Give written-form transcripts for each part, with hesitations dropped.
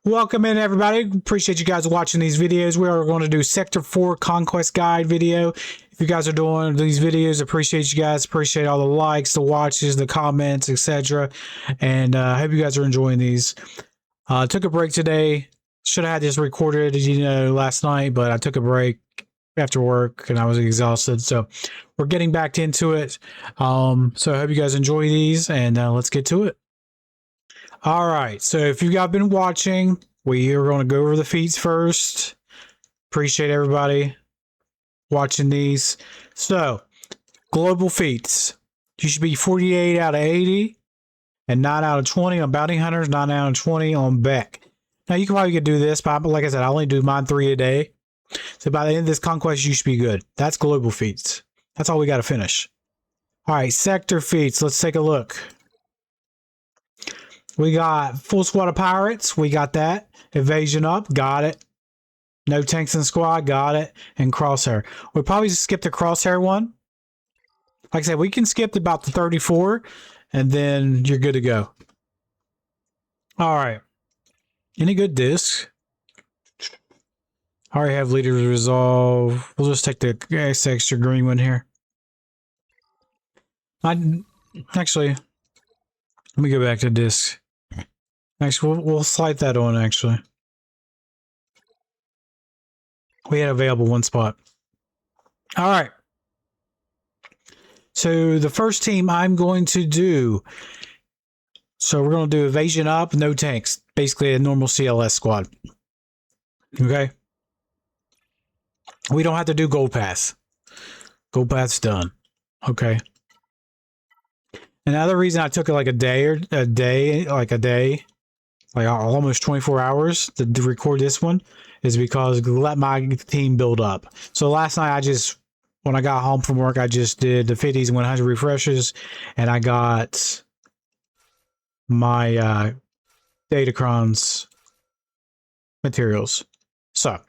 Welcome in, everybody. Appreciate you guys watching these videos. We are going to do Sector 4 Conquest Guide video. If you guys are doing these videos, appreciate you guys. Appreciate all the likes, the watches, the comments, etc. And I hope you guys are enjoying these. Took a break today. Should have had this recorded, last night, but I took a break after work and I was exhausted. So we're getting back into it. So I hope you guys enjoy these, and let's get to it. All right, so if you guys been watching, we are going to go over the feats first. Appreciate everybody watching these. So, global feats. You should be 48 out of 80 and 9 out of 20 on bounty hunters, 9 out of 20 on Beck. Now, you can probably do this, but like I said, I only do mine 3 a day. So, by the end of this conquest, you should be good. That's global feats. That's all we got to finish. All right, sector feats. Let's take a look. We got full squad of pirates. We got that. Evasion up. Got it. No tanks in squad. Got it. And crosshair. We'll probably just skip the crosshair one. Like I said, we can skip about the 34 and then you're good to go. All right. Any good discs? I already have leaders resolve. We'll just take the extra green one here. Actually, let me go back to discs. Actually, we'll slide that on, actually. We had available one spot. All right. So the first team I'm going to do. So we're going to do evasion up, no tanks. Basically a normal CLS squad. Okay. We don't have to do gold pass. Gold pass done. Okay. Another reason I took it like a day, like almost 24 hours to record this one is because let my team build up. So last night when I got home from work, I just did the 50s and 100 refreshes, and I got my Datacron's materials. So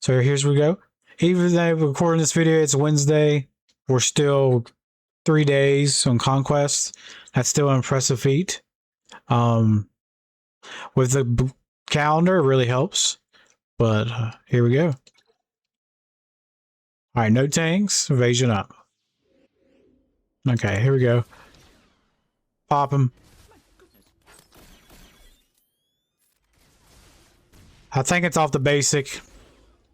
here's we go. Even though we're recording this video, it's Wednesday. We're still 3 days on Conquest. That's still an impressive feat. With the calendar, it really helps. But here we go. All right, no tanks, evasion up. Okay, here we go. Pop him. I think it's off the basic.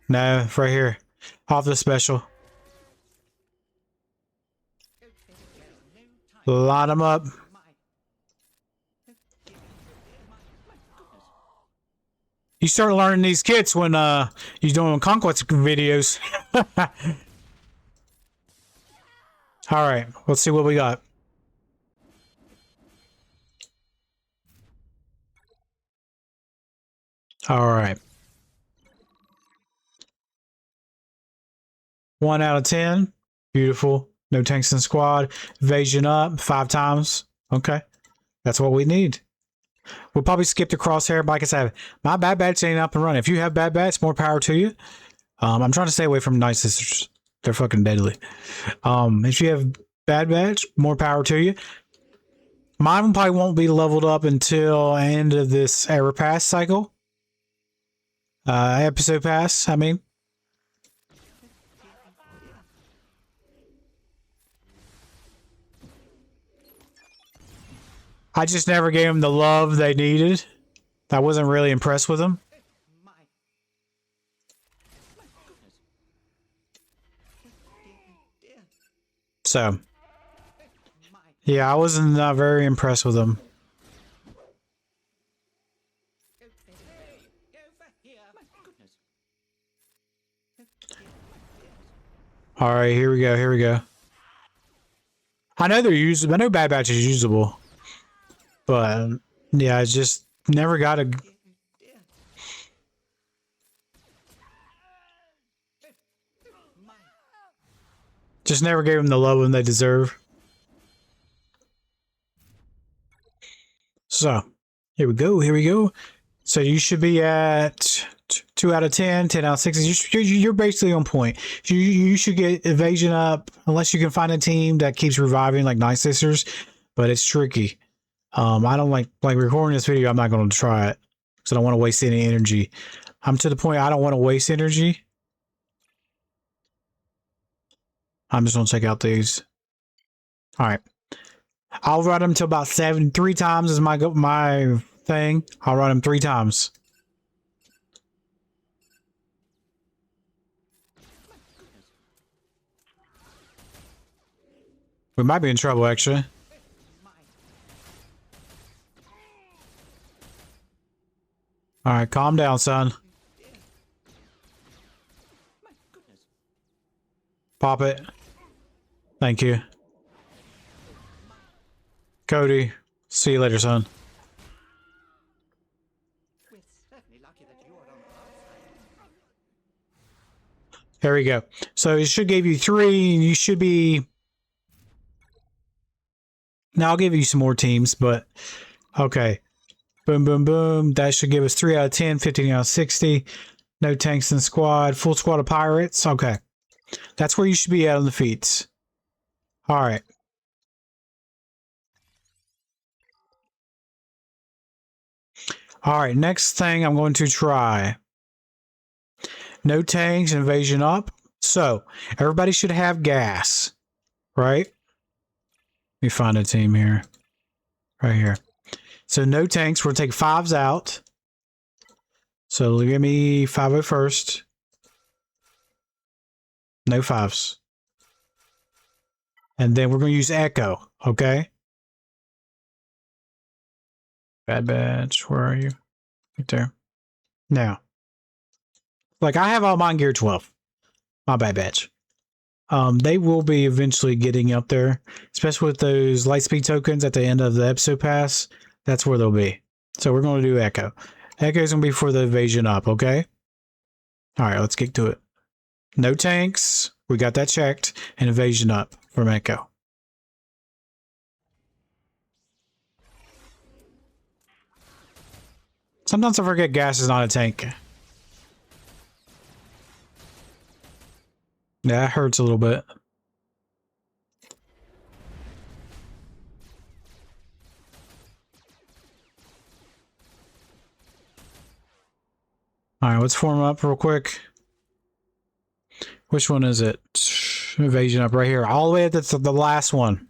No, it's right here. Off the special. Line them up. You start learning these kits when you're doing conquest videos. All right, let's see what we got. All right. 1 out of 10. Beautiful. No tanks in squad. Evasion up 5 times. Okay. That's what we need. We'll probably skip the crosshair, but like I said, my bad bats ain't up and running. If you have bad bats, more power to you. I'm trying to stay away from night sisters. They're fucking deadly. If you have bad bats, more power to you. Mine probably won't be leveled up until end of this era pass cycle. Episode pass, I mean. I just never gave them the love they needed. I wasn't really impressed with them. So, yeah, I wasn't very impressed with them. All right, here we go. Here we go. I know they're usable. I know Bad Batch is usable. But, yeah, I just never got a... Just never gave them the love when they deserve. So, here we go. Here we go. So you should be at 2 out of 10, 10 out of 6. You're basically on point. You should get evasion up, unless you can find a team that keeps reviving like Night Sisters, but it's tricky. I don't like recording this video. I'm not going to try it. because I don't want to waste any energy. I'm to the point I don't want to waste energy. I'm just going to check out these. All right. I'll run them to about 3 times is my thing. I'll run them 3 times. We might be in trouble, actually. All right, calm down, son. Pop it. Thank you. Cody, see you later, son. There we go. So it should give you 3, and you should be... Now I'll give you some more teams, but... Okay. Boom, boom, boom. That should give us 3 out of 10, 15 out of 60. No tanks in the squad. Full squad of pirates. Okay. That's where you should be at on the feats. Alright. Alright, next thing I'm going to try. No tanks, invasion up. So, everybody should have gas. Right? Let me find a team here. Right here. So, no tanks. We'll take 5s out. So, give me 5 first. No 5s. And then we're going to use Echo. Okay? Bad Batch, where are you? Right there. Now. Like, I have all mine gear 12. My Bad Batch. They will be eventually getting up there, especially with those lightspeed tokens at the end of the episode pass. That's where they'll be. So we're going to do Echo. Echo is going to be for the invasion up, okay? All right, let's get to it. No tanks. We got that checked. And invasion up from Echo. Sometimes I forget gas is not a tank. Yeah, that hurts a little bit. Alright, let's form up real quick. Which one is it? Invasion up right here. All the way at the last one.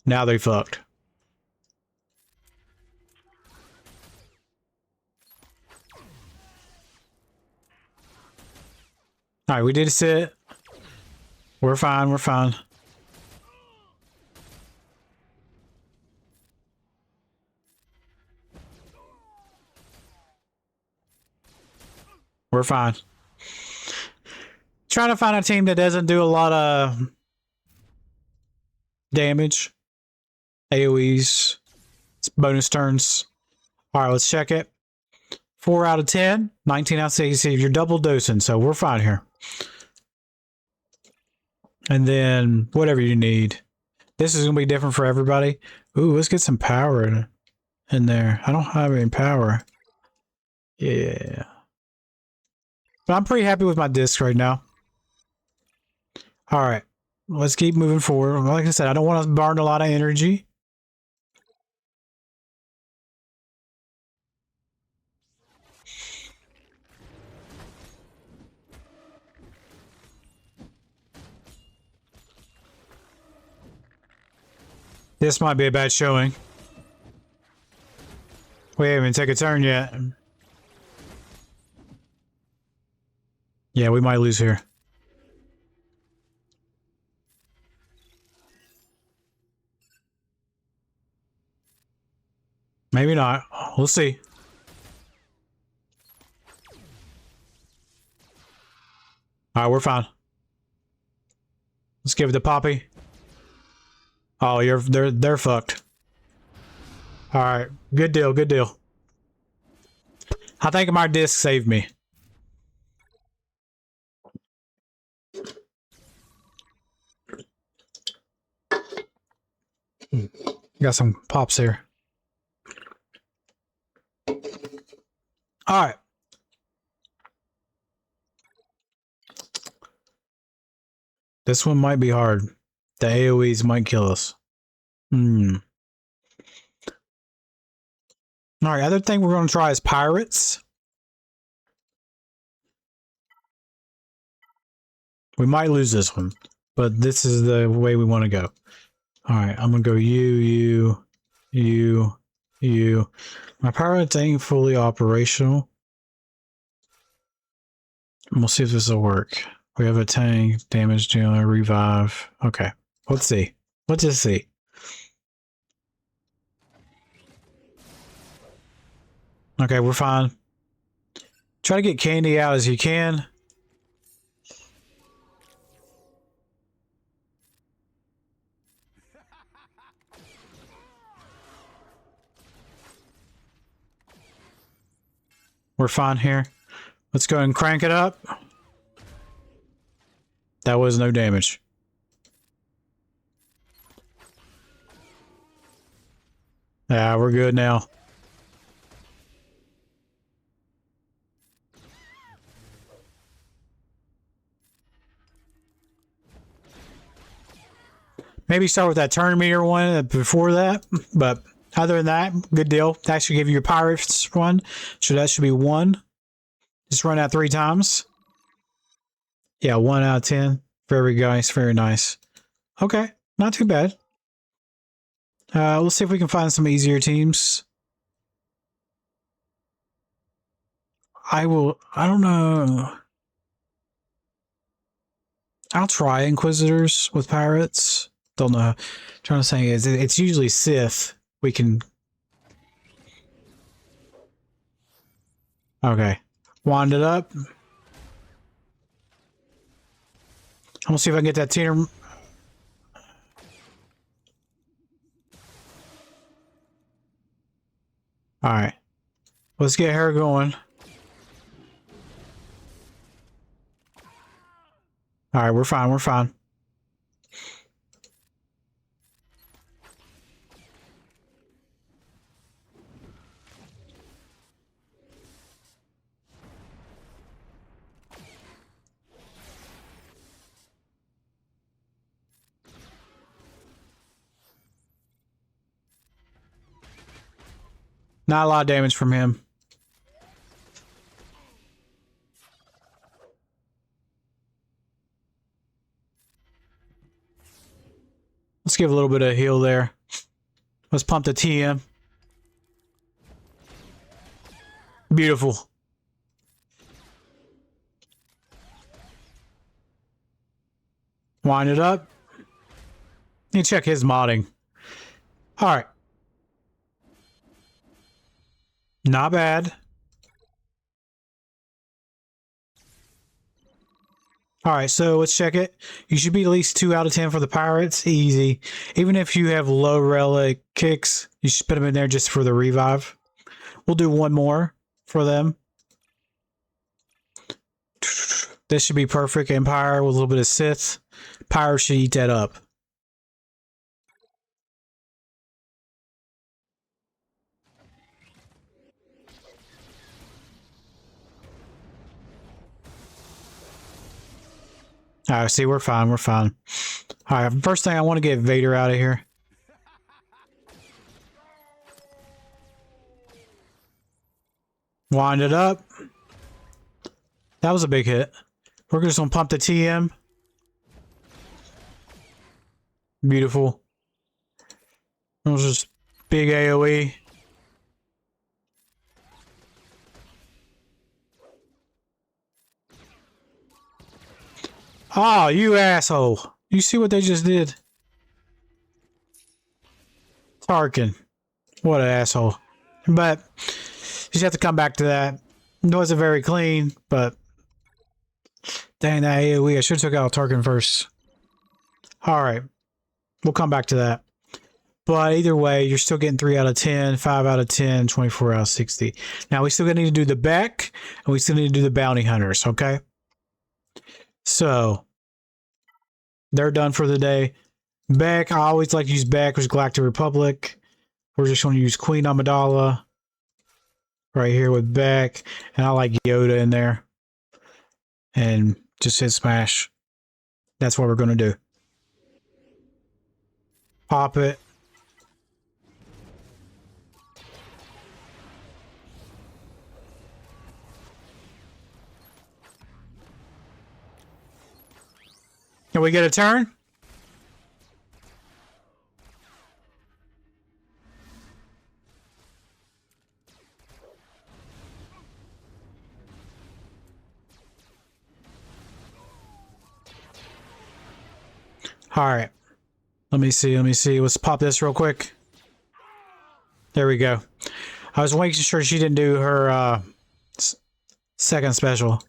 Now they fucked. Alright, we did a sit. We're fine, we're fine. We're fine. Trying to find a team that doesn't do a lot of damage. AoEs. Bonus turns. Alright, let's check it. 4 out of 10. 19 out of 60. You're double dosing, so we're fine here. And then whatever you need. This is going to be different for everybody. Ooh, let's get some power in there. I don't have any power. Yeah. But I'm pretty happy with my disc right now. Alright. Let's keep moving forward. Like I said, I don't want to burn a lot of energy. This might be a bad showing. We haven't even taken a turn yet. Yeah, we might lose here. Maybe not. We'll see. Alright, we're fine. Let's give it to Poppy. Oh, they're fucked. Alright, good deal, good deal. I think my disc saved me. Got some pops here. Alright. This one might be hard. The AoEs might kill us. All right, other thing we're going to try is pirates. We might lose this one, but this is the way we want to go. All right, I'm going to go you. My pirates ain't fully operational. We'll see if this will work. We have a tank, damage dealer, revive. Okay, let's see. Let's just see. Okay, we're fine. Try to get candy out as you can. We're fine here. Let's go ahead and crank it up. That was no damage. Yeah, we're good now. Maybe start with that turn meter one before that, but other than that, good deal. That should give you your pirates one, so that should be 1. Just run out 3 times. Yeah, 1 out of 10. Very nice, very nice. Okay, not too bad. Let's see if we can find some easier teams. I don't know. I'll try Inquisitors with pirates. Don't know. I'm trying to say is it's usually Sith. We can. Okay, wand it up. I'm gonna see if I can get that teeter. All right, let's get her going. All right, we're fine. We're fine. Not a lot of damage from him. Let's give a little bit of heal there. Let's pump the TM. Beautiful. Wind it up. You check his modding. All right. Not bad. All right, so let's check it. You should be at least 2 out of 10 for the pirates. Easy. Even if you have low relic kicks, you should put them in there just for the revive. We'll do 1 more for them. This should be perfect. Empire with a little bit of Sith. Pyre should eat that up. All right, see, we're fine. We're fine. All right, first thing I want to get Vader out of here. Wind it up. That was a big hit. We're just gonna pump the TM. Beautiful. It was just big AoE. Oh, you asshole. You see what they just did? Tarkin. What an asshole. But you just have to come back to that. It wasn't very clean, but dang that AoE. I should have took out Tarkin first. Alright. We'll come back to that. But either way, you're still getting 3 out of 10, 5 out of 10, 24 out of 60. Now we still need to do the Beck, and we still need to do the Bounty Hunters, okay? So they're done for the day. Beck, I always like to use Beck, which is Galactic Republic. We're just going to use Queen Amidala right here with Beck, and I like Yoda in there. And just hit smash. That's what we're going to do. Pop it. Can we get a turn? All right. Let me see. Let's pop this real quick. There we go. I was making sure she didn't do her second special.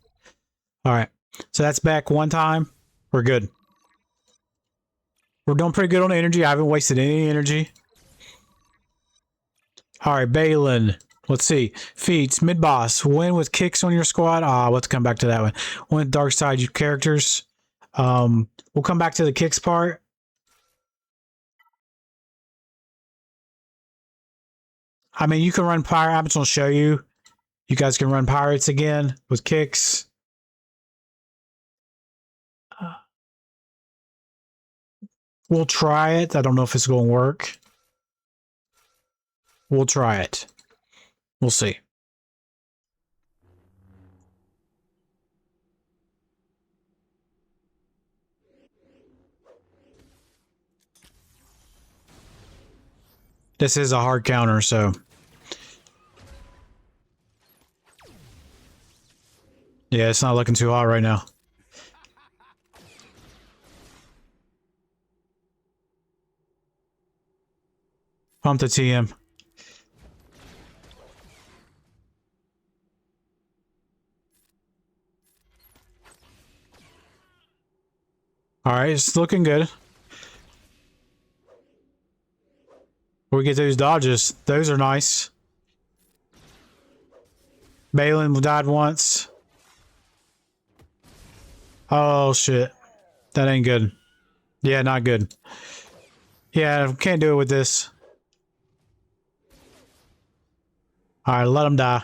All right. So that's back one time. We're good. We're doing pretty good on energy. I haven't wasted any energy. All right, Balin. Let's see. Feats, mid-boss. Win with kicks on your squad. Let's come back to that one. Win with dark side characters. We'll come back to the kicks part. I mean, you can run pirate. I'm just going to show you. You guys can run pirates again with kicks. We'll try it. I don't know if it's going to work. We'll try it. We'll see. This is a hard counter, so... Yeah, it's not looking too hot right now. Pump the TM. Alright, it's looking good. We get those dodges. Those are nice. Balin died once. Oh, shit. That ain't good. Yeah, not good. Yeah, can't do it with this. Alright, let him die.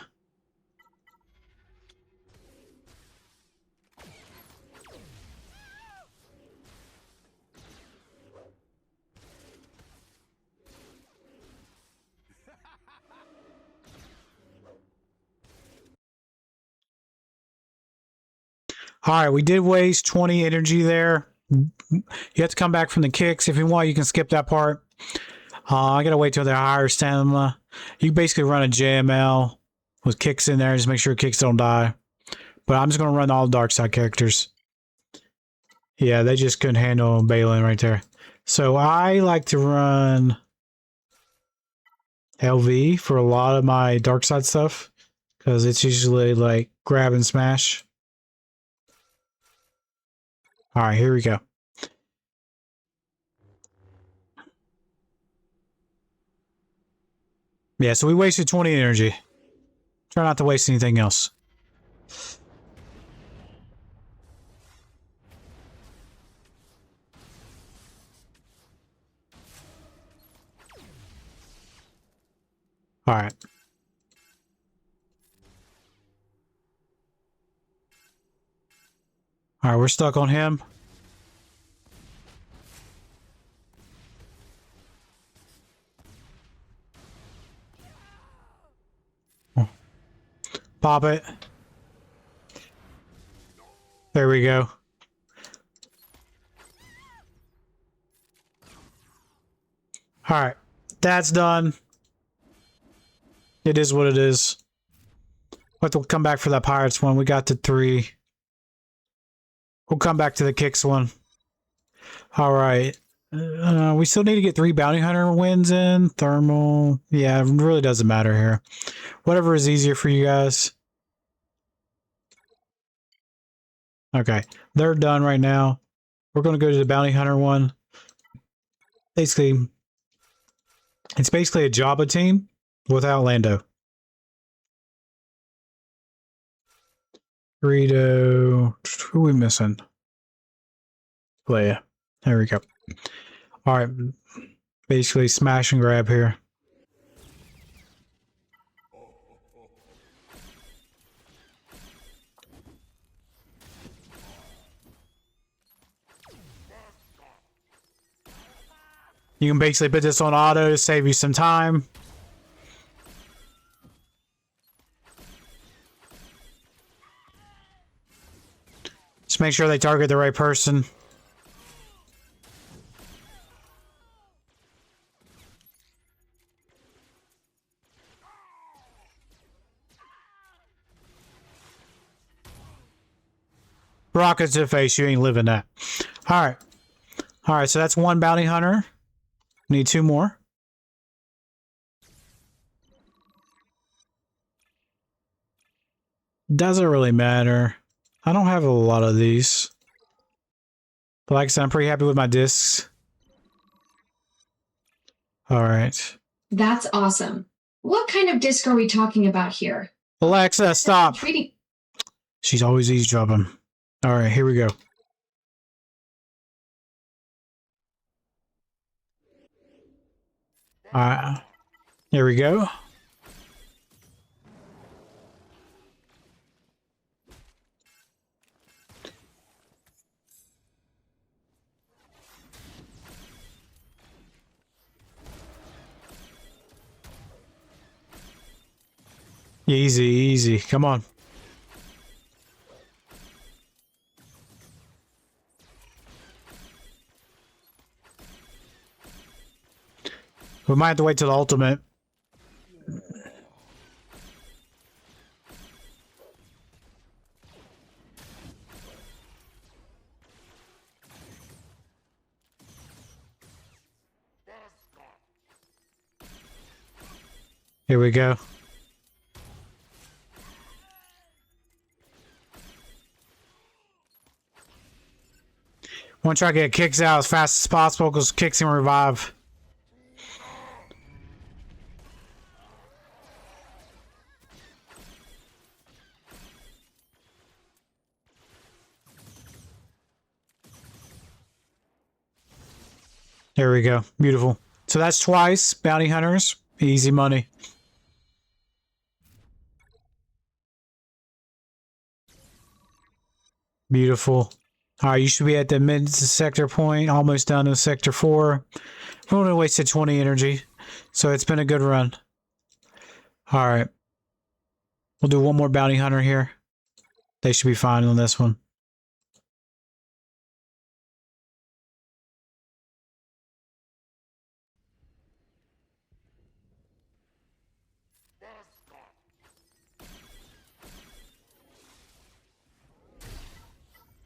Alright, we did waste 20 energy there. You have to come back from the kicks. If you want, you can skip that part. I gotta wait till they're higher stamina. You basically run a JML with kicks in there. Just make sure kicks don't die. But I'm just gonna run all dark side characters. Yeah, they just couldn't handle Balin right there. So I like to run LV for a lot of my dark side stuff. Because it's usually like grab and smash. Alright, here we go. Yeah, so we wasted 20 energy. Try not to waste anything else. Alright. Alright, we're stuck on him. Pop it. There we go. Alright. That's done. It is what it is. We'll have to come back for that Pirates one. We got to 3. We'll come back to the Kicks one. Alright. We still need to get 3 Bounty Hunter wins in. Thermal. Yeah, it really doesn't matter here. Whatever is easier for you guys. Okay. They're done right now. We're going to go to the Bounty Hunter one. Basically, it's basically a Jabba team without Lando. Greedo. Who are we missing? Leia. There we go. Alright. Basically smash and grab here. You can basically put this on auto to save you some time. Just make sure they target the right person. Rocket to the face. You ain't living that. All right. All right. So that's one bounty hunter. Need 2 more. Doesn't really matter. I don't have a lot of these. But like I said, I'm pretty happy with my discs. All right. That's awesome. What kind of disc are we talking about here? Alexa, stop. She's always eavesdropping. All right, here we go. All right. Here we go. Easy, easy. Come on. We might have to wait till the ultimate. Here we go. Want to try to get kicks out as fast as possible because kicks can revive. There we go. Beautiful. So that's twice bounty hunters. Easy money. Beautiful. All right, you should be at the mid sector point, almost down to sector 4. We only wasted 20 energy, so it's been a good run. All right. We'll do one more bounty hunter here. They should be fine on this one.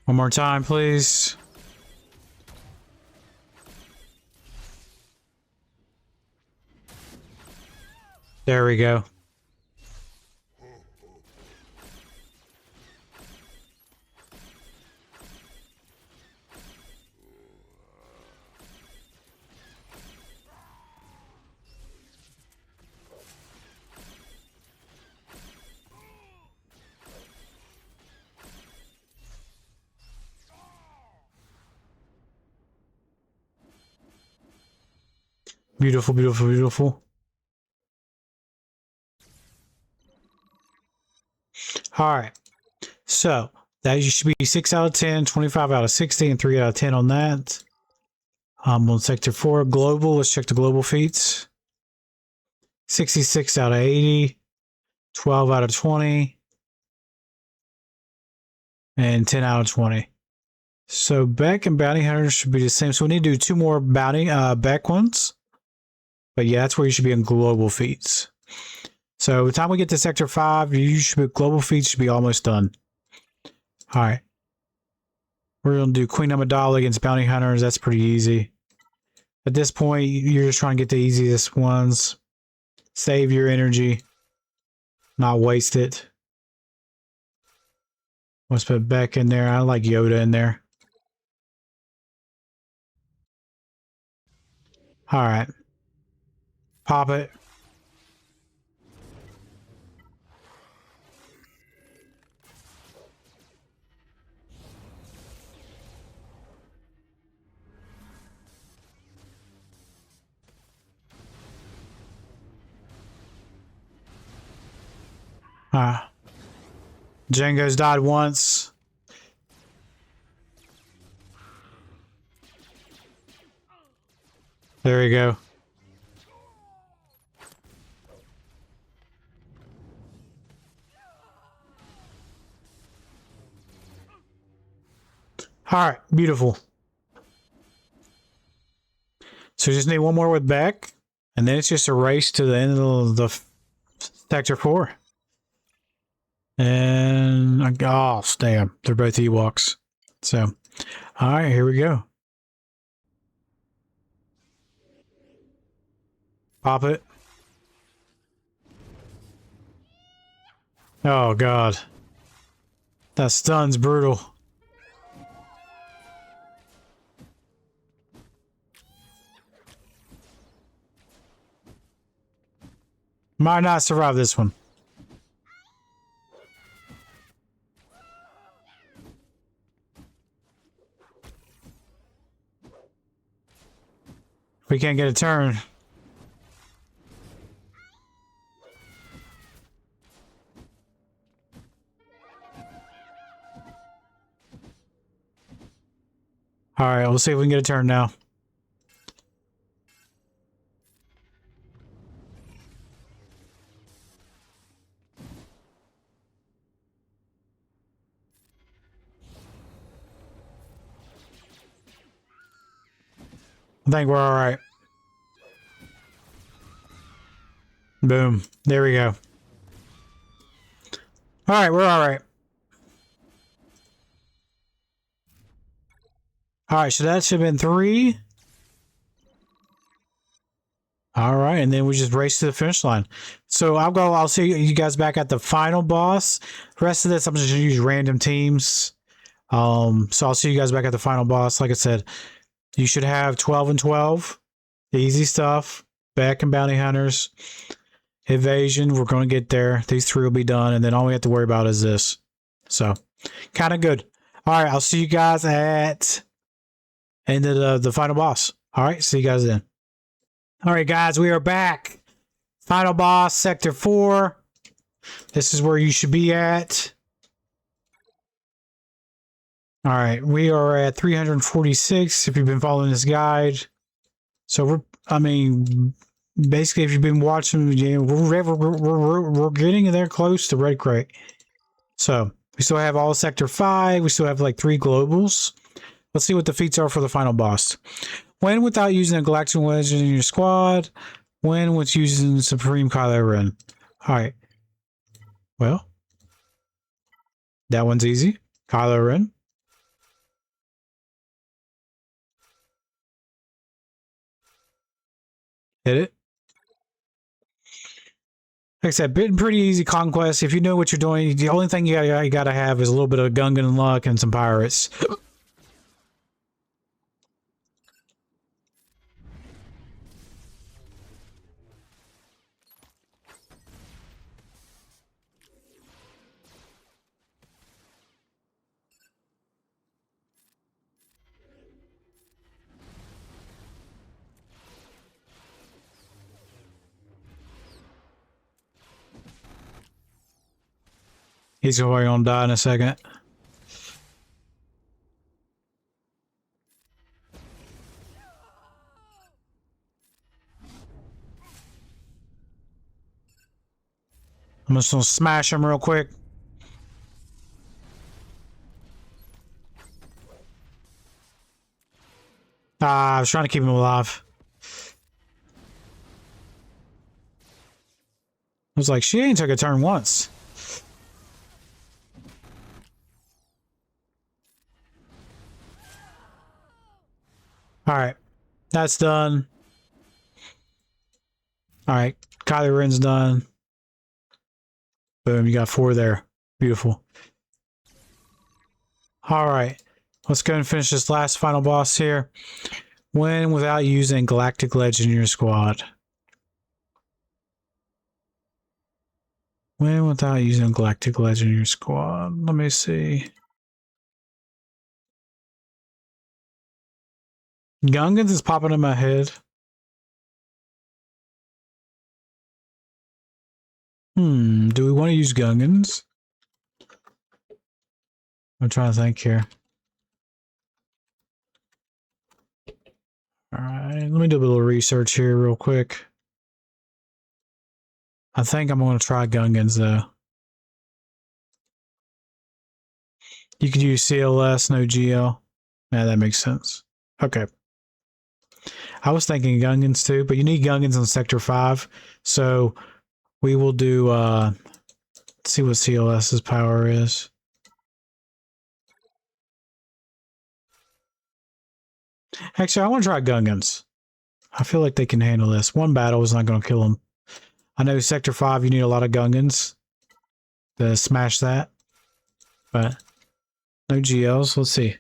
One more time, please. There we go. Beautiful, beautiful, beautiful. All right. So that you should be 6 out of 10, 25 out of 60, and 3 out of 10 on that. On sector 4, global. Let's check the global feats. 66 out of 80, 12 out of 20, and 10 out of 20. So Beck and bounty hunters should be the same. So we need to do 2 more bounty Beck ones. But yeah, that's where you should be in global feats. So by the time we get to sector 5, you should be, global feats should be almost done. All right. We're going to do Queen Amidala against bounty hunters. That's pretty easy. At this point, you're just trying to get the easiest ones. Save your energy. Not waste it. Let's put Beck in there. I like Yoda in there. All right. Pop it. Django's died once. There we go. All right, beautiful. So we just need one more with Beck, and then it's just a race to the end of the sector 4. And oh, damn, they're both Ewoks. So, all right, here we go. Pop it. Oh, God. That stun's brutal. Might not survive this one. We can't get a turn. All right, we'll see if we can get a turn now. I think we're all right. Boom. There we go. All right, we're all right. All right, so that should have been 3. All right, and then we just race to the finish line. So I'll see you guys back at the final boss. The rest of this, I'm just gonna use random teams. So I'll see you guys back at the final boss. Like I said, you should have 12 and 12. Easy stuff. Back and bounty hunters. Evasion, we're going to get there. These 3 will be done, and then all we have to worry about is this. So, kind of good. All right, I'll see you guys at end of the final boss. All right, see you guys then. All right, guys, we are back. Final boss, Sector 4. This is where you should be at. All right, we are at 346 if you've been following this guide. So basically, if you've been watching, we're getting there close to Red Crate. So we still have all Sector 5. We still have like 3 globals. Let's see what the feats are for the final boss. Win without using a Galactic Legend in your squad. Win with using Supreme Kylo Ren. All right. Well, that one's easy. Kylo Ren. Hit it. Like I said, pretty easy conquest. If you know what you're doing, the only thing you gotta have is a little bit of Gungan luck and some pirates. He's probably gonna die in a second. I'm just gonna smash him real quick. I was trying to keep him alive. I was like, she ain't took a turn once. All right, that's done. All right, Kylo Ren's done. Boom, you got 4 there. Beautiful. All right, let's go and finish this last final boss here. Win without using Galactic Legend in your squad. Win without using Galactic Legend in your squad. Let me see. Gungans is popping in my head. Do we want to use Gungans? I'm trying to think here. All right, let me do a little research here real quick. I think I'm going to try Gungans though. You could use CLS, no GL. Yeah, that makes sense. Okay. I was thinking Gungans too, but you need Gungans on Sector 5. So we will do, let's see what CLS's power is. Actually, I want to try gungans. I feel like they can handle this. One battle is not going to kill them. I know Sector 5, you need a lot of gungans to smash that. But no GLs. Let's see.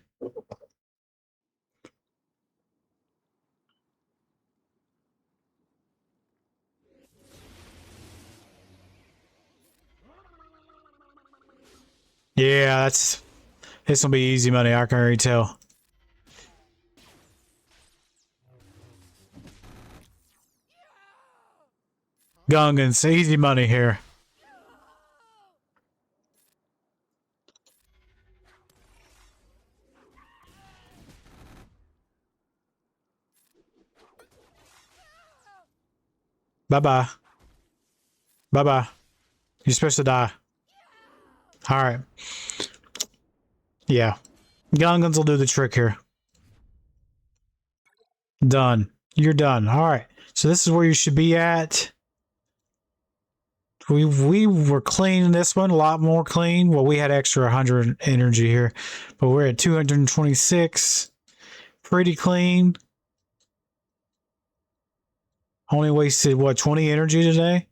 Yeah, this will be easy money. I can already tell. Gungans, easy money here. Bye-bye. Bye-bye. You're supposed to die. Alright. Yeah. Gungans will do the trick here. Done. You're done. Alright. So this is where you should be at. We were clean in this one, a lot more clean. Well, we had extra 100 energy here, but we're at 226. Pretty clean. Only wasted, what, 20 energy today?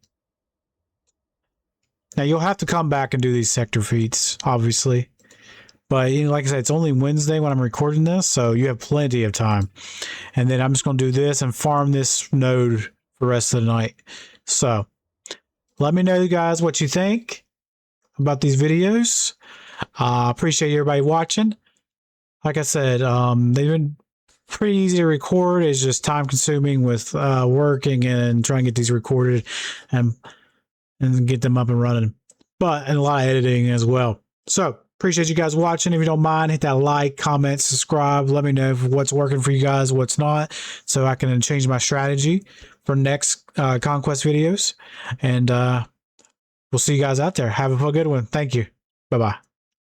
Now, you'll have to come back and do these sector feats, obviously. But, you know, like I said, it's only Wednesday when I'm recording this, so you have plenty of time. And then I'm just going to do this and farm this node for the rest of the night. So, let me know, guys, what you think about these videos. Appreciate everybody watching. Like I said, they've been pretty easy to record. It's just time consuming with working and trying to get these recorded and get them up and running, but and a lot of editing as well. So appreciate you guys watching. If you don't mind, hit that like, comment, subscribe. Let me know what's working for you guys, what's not, so I can change my strategy for next conquest videos. And we'll see you guys out there. Have a good one. Thank you. Bye-bye.